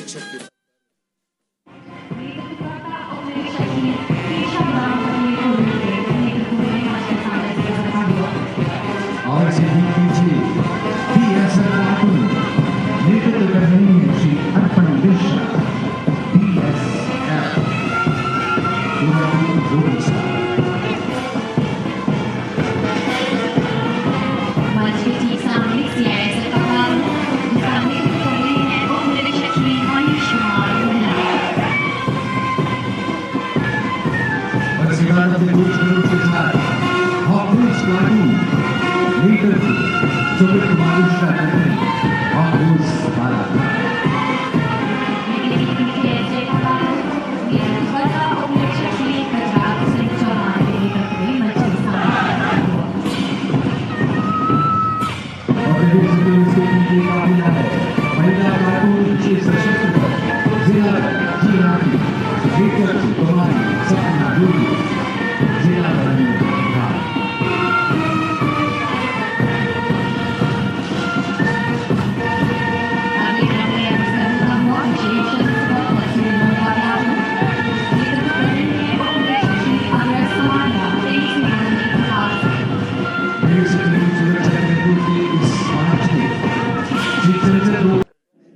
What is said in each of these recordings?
निरीक्षक की और श्री अर्पण मिश्रा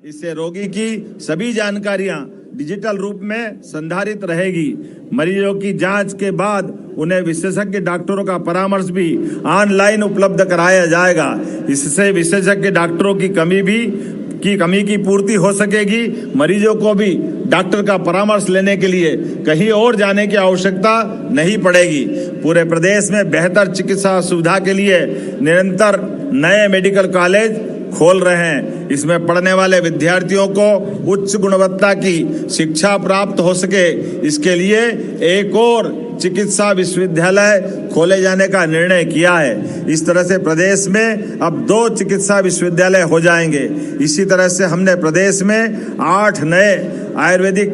इससे रोगी की सभी जानकारियां डिजिटल रूप में संधारित रहेगी। मरीजों की जांच के बाद उन्हें विशेषज्ञ डॉक्टरों का परामर्श भी ऑनलाइन उपलब्ध कराया जाएगा। इससे विशेषज्ञ डॉक्टरों की कमी की पूर्ति हो सकेगी। मरीजों को भी डॉक्टर का परामर्श लेने के लिए कहीं और जाने की आवश्यकता नहीं पड़ेगी। पूरे प्रदेश में बेहतर चिकित्सा सुविधा के लिए निरंतर नए मेडिकल कॉलेज खोल रहे हैं। इसमें पढ़ने वाले विद्यार्थियों को उच्च गुणवत्ता की शिक्षा प्राप्त हो सके, इसके लिए एक और चिकित्सा विश्वविद्यालय खोले जाने का निर्णय किया है। इस तरह से प्रदेश में अब 2 चिकित्सा विश्वविद्यालय हो जाएंगे। इसी तरह से हमने प्रदेश में 8 नए आयुर्वेदिक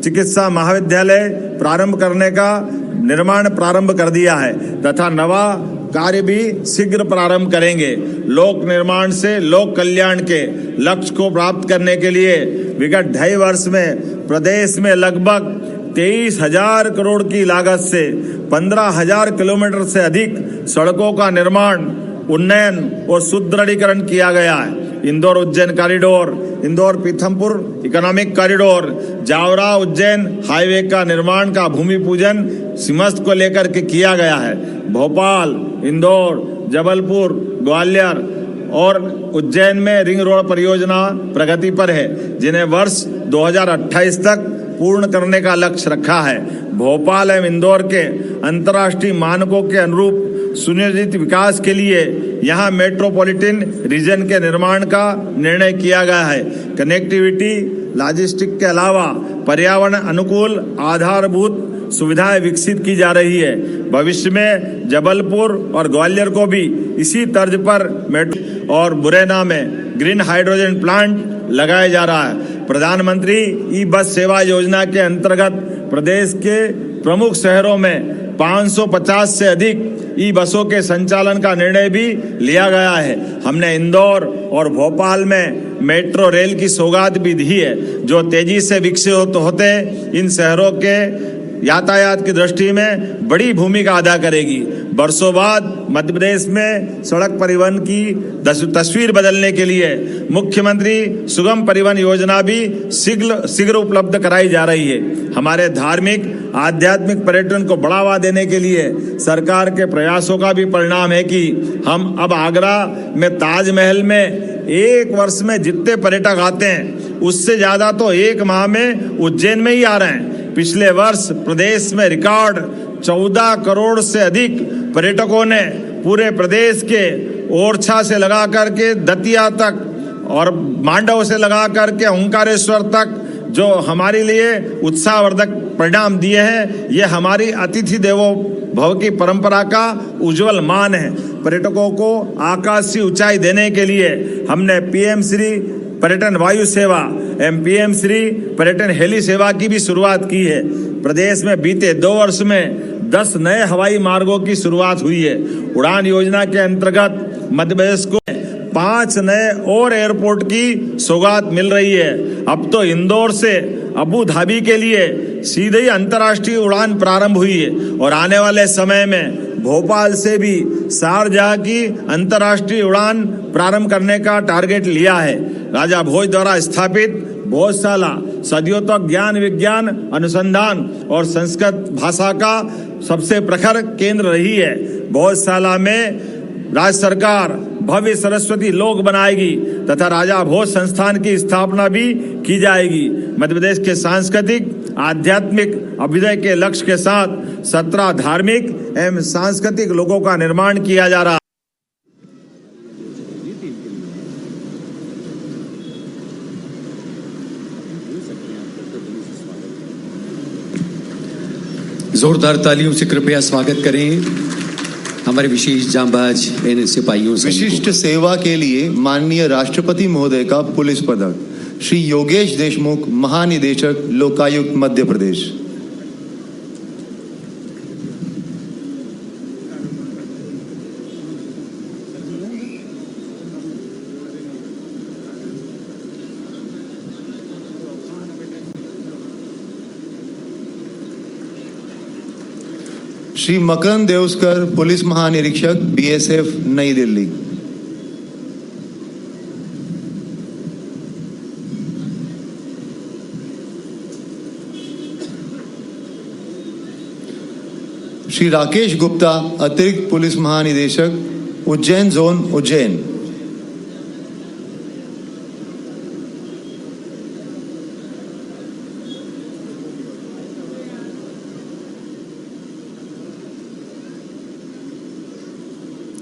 चिकित्सा महाविद्यालय प्रारंभ करने का निर्माण प्रारंभ कर दिया है तथा नवा कार्य भी शीघ्र प्रारंभ करेंगे। लोक निर्माण से लोक कल्याण के लक्ष्य को प्राप्त करने के लिए विगत 2.5 वर्ष में प्रदेश में लगभग 23,000 करोड़ की लागत से 15,000 किलोमीटर से अधिक सड़कों का निर्माण, उन्नयन और सुदृढ़ीकरण किया गया है। Indore Ujjain corridor, Indore Pithampur economic corridor, Jaora Ujjain highway का निर्माण का भूमि पूजन सिमस्त को लेकर के किया गया है। भोपाल, इंदौर, जबलपुर, ग्वालियर और उज्जैन में रिंग रोड परियोजना प्रगति पर है, जिन्हें वर्ष 2028 तक पूर्ण करने का लक्ष्य रखा है। भोपाल एवं इंदौर के अंतर्राष्ट्रीय मानकों के अनुरूप सुनियोजित विकास के लिए यहाँ मेट्रोपॉलिटन रीजन के निर्माण का निर्णय किया गया है। कनेक्टिविटी, लॉजिस्टिक के अलावा पर्यावरण अनुकूल आधारभूत सुविधाएं विकसित की जा रही है। भविष्य में जबलपुर और ग्वालियर को भी इसी तर्ज पर मेट्रो और मुरैना में ग्रीन हाइड्रोजन प्लांट लगाया जा रहा है। प्रधानमंत्री ई बस सेवा योजना के अंतर्गत प्रदेश के प्रमुख शहरों में 550 से अधिक ई बसों के संचालन का निर्णय भी लिया गया है। हमने इंदौर और भोपाल में मेट्रो रेल की सौगात भी दी है, जो तेजी से विकसित होते इन शहरों के यातायात की दृष्टि में बड़ी भूमिका अदा करेगी। वर्षों बाद मध्य प्रदेश में सड़क परिवहन की तस्वीर बदलने के लिए मुख्यमंत्री सुगम परिवहन योजना भी शीघ्र उपलब्ध कराई जा रही है। हमारे धार्मिक आध्यात्मिक पर्यटन को बढ़ावा देने के लिए सरकार के प्रयासों का भी परिणाम है कि हम अब आगरा में ताजमहल में एक वर्ष में जितने पर्यटक आते हैं उससे ज्यादा तो एक माह में उज्जैन में ही आ रहे हैं। पिछले वर्ष प्रदेश में रिकॉर्ड 14 करोड़ से अधिक पर्यटकों ने पूरे प्रदेश के ओरछा से लगा करके दतिया तक और मांडव से लगा करके ओंकारेश्वर तक जो हमारे लिए उत्साहवर्धक परिणाम दिए हैं, ये हमारी अतिथि देवो भव की परंपरा का उज्जवल मान है। पर्यटकों को आकाश की ऊंचाई देने के लिए हमने पीएम श्री पर्यटन वायु सेवा एवं पीएम श्री पर्यटन हेली सेवा की भी शुरुआत की है। प्रदेश में बीते 2 वर्ष में 10 नए हवाई मार्गों की शुरुआत हुई है। उड़ान योजना के अंतर्गत मध्य प्रदेश को 5 नए और एयरपोर्ट की सौगात मिल रही है। अब तो इंदौर से अबू धाबी के लिए सीधे ही अंतर्राष्ट्रीय उड़ान प्रारंभ हुई है और आने वाले समय में भोपाल से भी शारजाह की अंतर्राष्ट्रीय उड़ान प्रारंभ करने का टारगेट लिया है। राजा भोज द्वारा स्थापित भोजशाला सदियों तक ज्ञान विज्ञान अनुसंधान और संस्कृत भाषा का सबसे प्रखर केंद्र रही है। भोजशाला में राज्य सरकार भव्य सरस्वती लोक बनाएगी तथा राजा भोज संस्थान की स्थापना भी की जाएगी। मध्य प्रदेश के सांस्कृतिक आध्यात्मिक अभ्युदय के लक्ष्य के साथ 17 धार्मिक एवं सांस्कृतिक लोगों का निर्माण किया जा रहा है। जोरदार तालियों से कृपया स्वागत करें हमारे विशेष जांबाज एनएसए सिपाहियों से। विशिष्ट सेवा के लिए माननीय राष्ट्रपति महोदय का पुलिस पदक श्री योगेश देशमुख, महानिदेशक लोकायुक्त मध्य प्रदेश। श्री मकरंद देवस्कर, पुलिस महानिरीक्षक, बीएसएफ, नई दिल्ली। श्री राकेश गुप्ता, अतिरिक्त पुलिस महानिदेशक, उज्जैन जोन, उज्जैन।